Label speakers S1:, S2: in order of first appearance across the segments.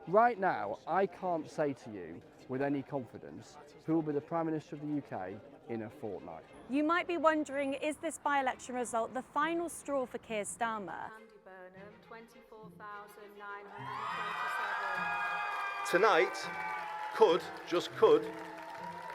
S1: Right now, I can't say to you with any confidence who will be the Prime Minister of the UK in a fortnight.
S2: You might be wondering, is this by-election result the final straw for Keir Starmer?
S3: Andy Burnham, 24,927.
S4: Tonight just could,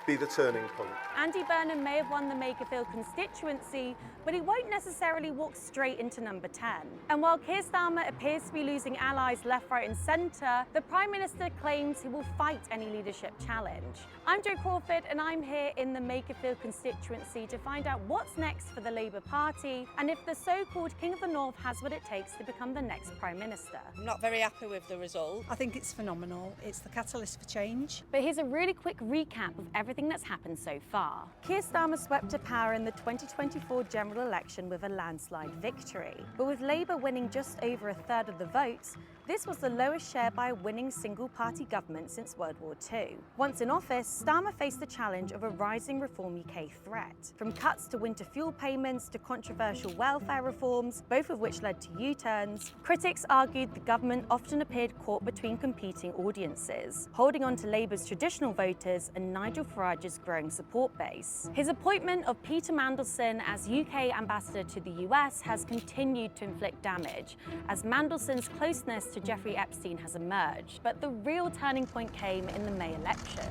S4: be the turning point.
S2: Andy Burnham may have won the Makerfield constituency, but he won't necessarily walk straight into number 10. And while Keir Starmer appears to be losing allies left, right and centre, the Prime Minister claims he will fight any leadership challenge. I'm Jo Crawford and I'm here in the Makerfield constituency to find out what's next for the Labour Party and if the so-called King of the North has what it takes to become the next Prime Minister.
S5: I'm not very happy with the result.
S6: I think it's phenomenal. It's the catalyst for change.
S2: But here's a really quick recap of everything that's happened so far. Keir Starmer swept to power in the 2024 general election with a landslide victory. But with Labour winning just over a third of the votes, this was the lowest share by a winning single-party government since World War II. Once in office, Starmer faced the challenge of a rising Reform UK threat. From cuts to winter fuel payments to controversial welfare reforms, both of which led to U-turns, critics argued the government often appeared caught between competing audiences, holding on to Labour's traditional voters and Nigel Farage's growing support base. His appointment of Peter Mandelson as UK ambassador to the US has continued to inflict damage, as Mandelson's closeness to Jeffrey Epstein has emerged, but the real turning point came in the May elections.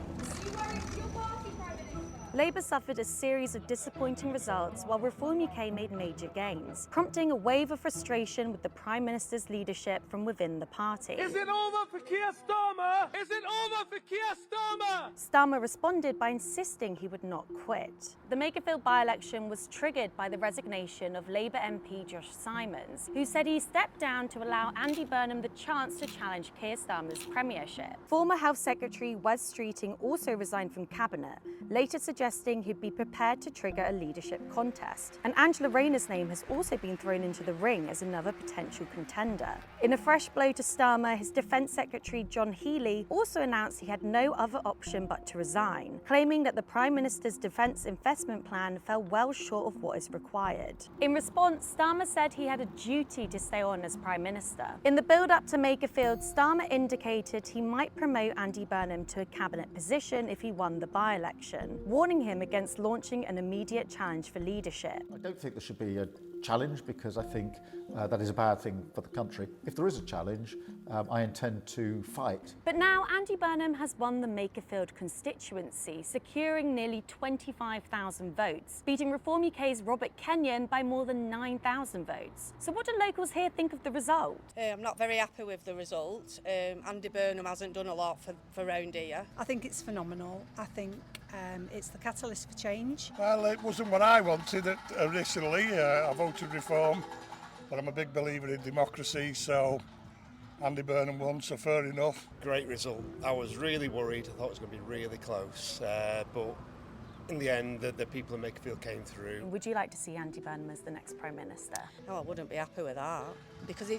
S2: Labour suffered a series of disappointing results while Reform UK made major gains, prompting a wave of frustration with the Prime Minister's leadership from within the party.
S7: Is it over for Keir Starmer? Is it over for Keir Starmer?
S2: Starmer responded by insisting he would not quit. The Makerfield by-election was triggered by the resignation of Labour MP Josh Simons, who said he stepped down to allow Andy Burnham the chance to challenge Keir Starmer's premiership. Former Health Secretary Wes Streeting also resigned from Cabinet, later suggesting he'd be prepared to trigger a leadership contest. And Angela Rayner's name has also been thrown into the ring as another potential contender. In a fresh blow to Starmer, his Defence Secretary John Healey also announced he had no other option but to resign, claiming that the Prime Minister's defence investment plan fell well short of what is required. In response, Starmer said he had a duty to stay on as Prime Minister. In the build-up to Makerfield, Starmer indicated he might promote Andy Burnham to a cabinet position if he won the by-election, warning him against launching an immediate challenge for leadership.
S8: I don't think there should be a challenge because I think that is a bad thing for the country. If there is a challenge, I intend to fight.
S2: But now Andy Burnham has won the Makerfield constituency, securing nearly 25,000 votes, beating Reform UK's Robert Kenyon by more than 9,000 votes. So what do locals here think of the result?
S5: I'm not very happy with the result. Andy Burnham hasn't done a lot for round here.
S6: I think it's phenomenal. I think it's the catalyst for change.
S9: Well, it wasn't what I wanted initially. I voted Reform, but I'm a big believer in democracy, so Andy Burnham won, so fair enough.
S4: Great result. I was really worried. I thought it was going to be really close, but in the end, the people of Makerfield came through.
S2: Would you like to see Andy Burnham as the next Prime Minister?
S5: No, I wouldn't be happy with that because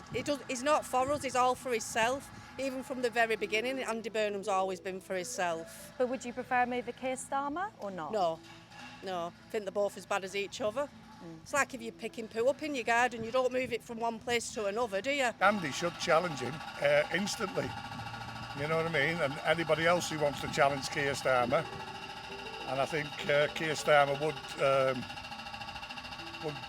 S5: he's not for us, he's all for himself. Even from the very beginning, Andy Burnham's always been for himself.
S2: But would you prefer him over Keir Starmer or not?
S5: No. I think they're both as bad as each other. It's like if you're picking poo up in your garden, you don't move it from one place to another, do you?
S9: Andy should challenge him instantly, you know what I mean? And anybody else who wants to challenge Keir Starmer. And I think Keir Starmer would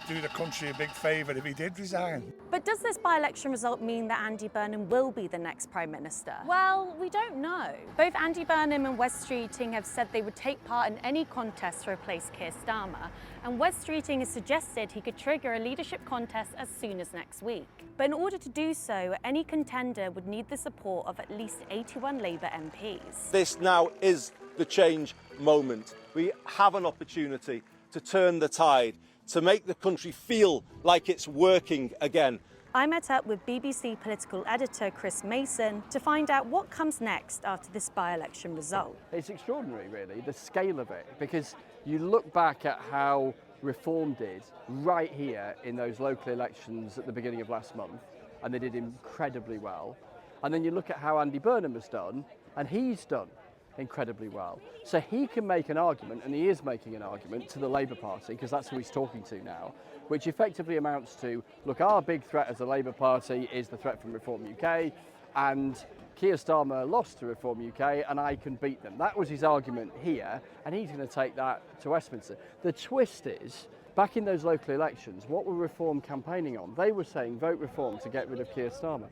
S9: do the country a big favour if he did resign.
S2: But does this by-election result mean that Andy Burnham will be the next Prime Minister? Well, we don't know. Both Andy Burnham and Wes Streeting have said they would take part in any contest to replace Keir Starmer, and Wes Streeting has suggested he could trigger a leadership contest as soon as next week. But in order to do so, any contender would need the support of at least 81 Labour MPs.
S4: This now is the change moment. We have an opportunity to turn the tide, to make the country feel like it's working again.
S2: I met up with BBC political editor Chris Mason to find out what comes next after this by-election result.
S1: It's extraordinary, really, the scale of it, because you look back at how Reform did right here in those local elections at the beginning of last month, and they did incredibly well. And then you look at how Andy Burnham has done, and he's done incredibly well. So he can make an argument, and he is making an argument to the Labour Party, because that's who he's talking to now, which effectively amounts to, look, our big threat as a Labour Party is the threat from Reform UK, and Keir Starmer lost to Reform UK and I can beat them. That was his argument here, and he's going to take that to Westminster. The twist is, back in those local elections, what were Reform campaigning on? They were saying vote Reform to get rid of Keir Starmer.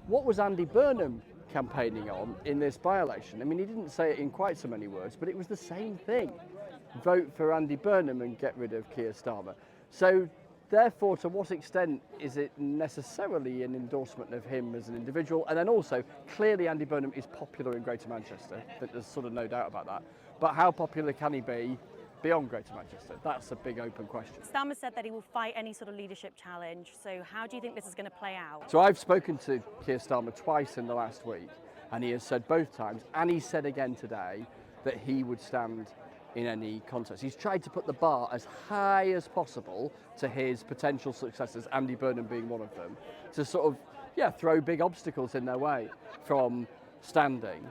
S1: What was Andy Burnham campaigning on in this by-election? I mean, he didn't say it in quite so many words, but it was the same thing. Vote for Andy Burnham and get rid of Keir Starmer. So therefore, to what extent is it necessarily an endorsement of him as an individual? And then also, clearly Andy Burnham is popular in Greater Manchester. There's sort of no doubt about that. But how popular can he be beyond Greater Manchester? That's a big open question.
S2: Starmer said that he will fight any sort of leadership challenge. So how do you think this is going to play out?
S1: So I've spoken to Keir Starmer twice in the last week, and he has said both times, and he said again today, that he would stand in any contest. He's tried to put the bar as high as possible to his potential successors, Andy Burnham being one of them, to sort of, throw big obstacles in their way from standing.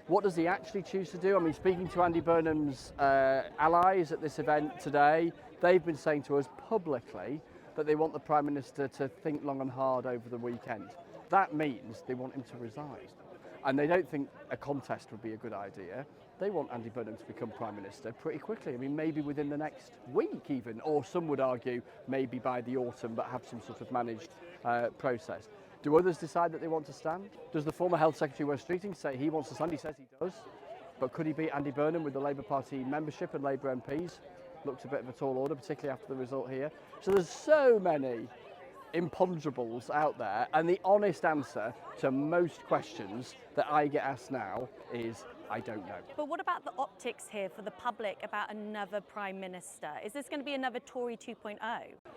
S1: What does he actually choose to do? I mean, speaking to Andy Burnham's allies at this event today, they've been saying to us publicly that they want the Prime Minister to think long and hard over the weekend. That means they want him to resign. And they don't think a contest would be a good idea. They want Andy Burnham to become Prime Minister pretty quickly. I mean, maybe within the next week even, or some would argue maybe by the autumn, but have some sort of managed process. Do others decide that they want to stand? Does the former Health Secretary Wes Streeting say he wants to stand? He says he does. But could he beat Andy Burnham with the Labour Party membership and Labour MPs? Looks a bit of a tall order, particularly after the result here. So there's so many imponderables out there, and the honest answer to most questions that I get asked now is I don't know.
S2: But what about the optics here for the public about another Prime Minister? Is this going to be another Tory 2.0?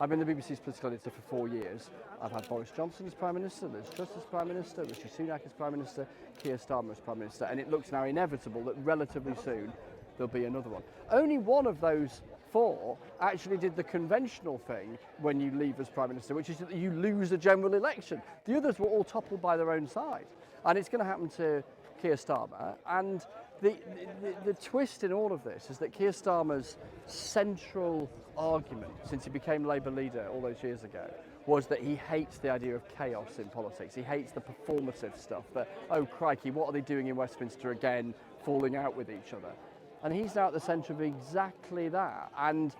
S1: I've been the BBC's political editor for 4 years. I've had Boris Johnson as Prime Minister, Liz Truss as Prime Minister, Rishi Sunak as Prime Minister, Keir Starmer as Prime Minister, and it looks now inevitable that relatively soon there'll be another one. Only one of those 4 actually did the conventional thing when you leave as Prime Minister, which is that you lose a general election. The others were all toppled by their own side. And it's going to happen to Keir Starmer. And the twist in all of this is that Keir Starmer's central argument since he became Labour leader all those years ago was that he hates the idea of chaos in politics. He hates the performative stuff, that, oh crikey, what are they doing in Westminster again, falling out with each other? And he's now at the centre of exactly that. And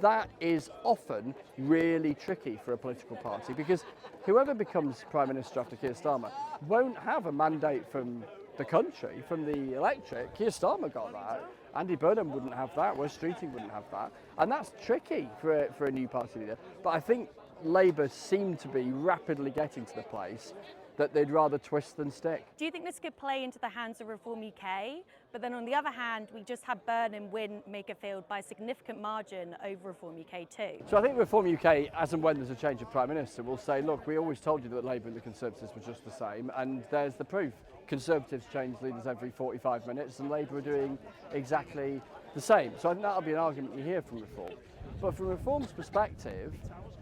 S1: that is often really tricky for a political party, because whoever becomes Prime Minister after Keir Starmer won't have a mandate from the country, from the electorate. Keir Starmer got that. Andy Burnham wouldn't have that. Wes Streeting wouldn't have that. And that's tricky for a new party leader. But I think Labour seem to be rapidly getting to the place that they'd rather twist than stick.
S2: Do you think this could play into the hands of Reform UK? But then on the other hand, we just had Burnham win Makerfield by a significant margin over Reform UK too.
S1: So I think Reform UK, as and when there's a change of Prime Minister, will say, look, we always told you that Labour and the Conservatives were just the same, and there's the proof. Conservatives change leaders every 45 minutes, and Labour are doing exactly the same. So I think that'll be an argument you hear from Reform. But from Reform's perspective,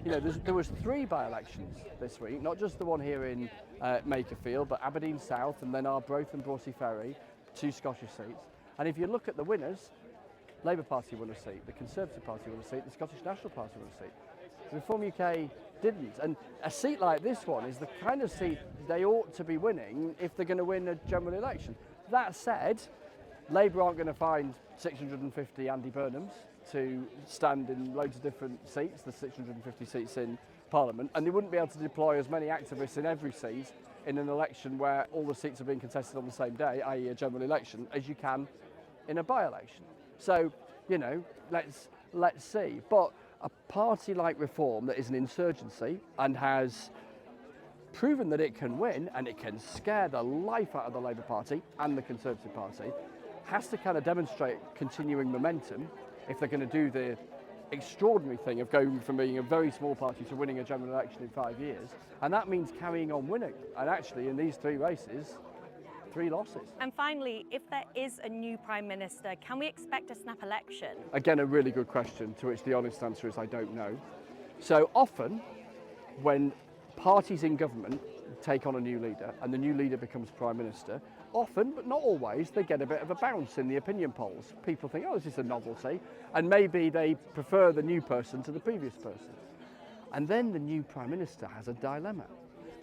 S1: you know, there was 3 by-elections this week, not just the one here in Makerfield, but Aberdeen South and then Arbroath and Brorsey Ferry, 2 Scottish seats. And if you look at the winners, Labour Party won a seat, the Conservative Party won a seat, the Scottish National Party won a seat. Reform UK didn't. And a seat like this one is the kind of seat they ought to be winning if they're going to win a general election. That said, Labour aren't going to find 650 Andy Burnhams to stand in loads of different seats, the 650 seats in Parliament, and they wouldn't be able to deploy as many activists in every seat in an election where all the seats are being contested on the same day, i.e. a general election, as you can in a by-election. So, you know, let's see. But a party like Reform that is an insurgency and has proven that it can win and it can scare the life out of the Labour Party and the Conservative Party has to kind of demonstrate continuing momentum if they're going to do the extraordinary thing of going from being a very small party to winning a general election in 5 years. And that means carrying on winning. And actually, in these 3 races, 3 losses.
S2: And finally, if there is a new Prime Minister, can we expect a snap election?
S1: Again, a really good question, to which the honest answer is I don't know. So often, when parties in government take on a new leader and the new leader becomes Prime Minister, often, but not always, they get a bit of a bounce in the opinion polls. People think, oh, this is a novelty, and maybe they prefer the new person to the previous person. And then the new Prime Minister has a dilemma.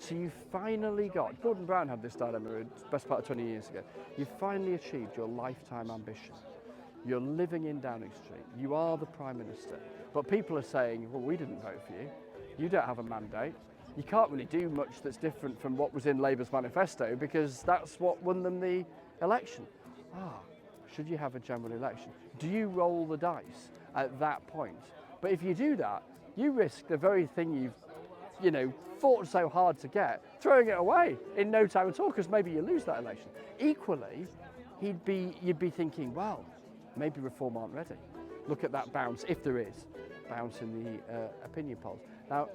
S1: So you finally got, Gordon Brown had this dilemma the best part of 20 years ago. You finally achieved your lifetime ambition. You're living in Downing Street. You are the Prime Minister. But people are saying, well, we didn't vote for you. You don't have a mandate. You can't really do much that's different from what was in Labour's manifesto because that's what won them the election. Should you have a general election? Do you roll the dice at that point? But if you do that, you risk the very thing you've fought so hard to get, throwing it away in no time at all because maybe you lose that election. Equally, you'd be thinking, well, maybe Reform aren't ready. Look at that bounce, if there is, bounce in the opinion polls. Now,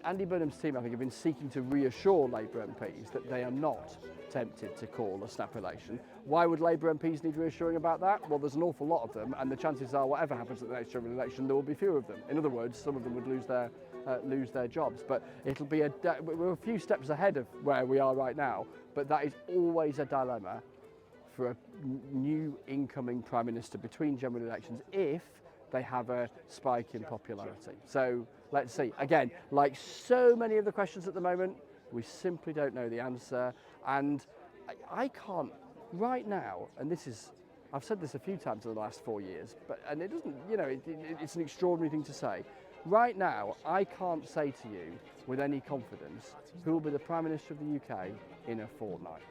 S1: Andy Burnham's team, I think, have been seeking to reassure Labour MPs that they are not tempted to call a snap election. Why would Labour MPs need reassuring about that? Well, there's an awful lot of them, and the chances are whatever happens at the next general election, there will be fewer of them. In other words, some of them would lose their jobs. But it'll be we're a few steps ahead of where we are right now, but that is always a dilemma for a new incoming Prime Minister between general elections if they have a spike in popularity. So let's see. Again, like so many of the questions at the moment, we simply don't know the answer. And I can't, right now, and I've said this a few times in the last 4 years, and it doesn't, it's an extraordinary thing to say. Right now, I can't say to you with any confidence who will be the Prime Minister of the UK in a fortnight.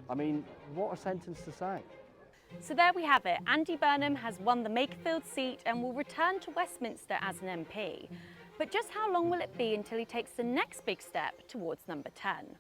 S1: I mean, what a sentence to say.
S2: So there we have it. Andy Burnham has won the Makerfield seat and will return to Westminster as an MP. But just how long will it be until he takes the next big step towards number 10?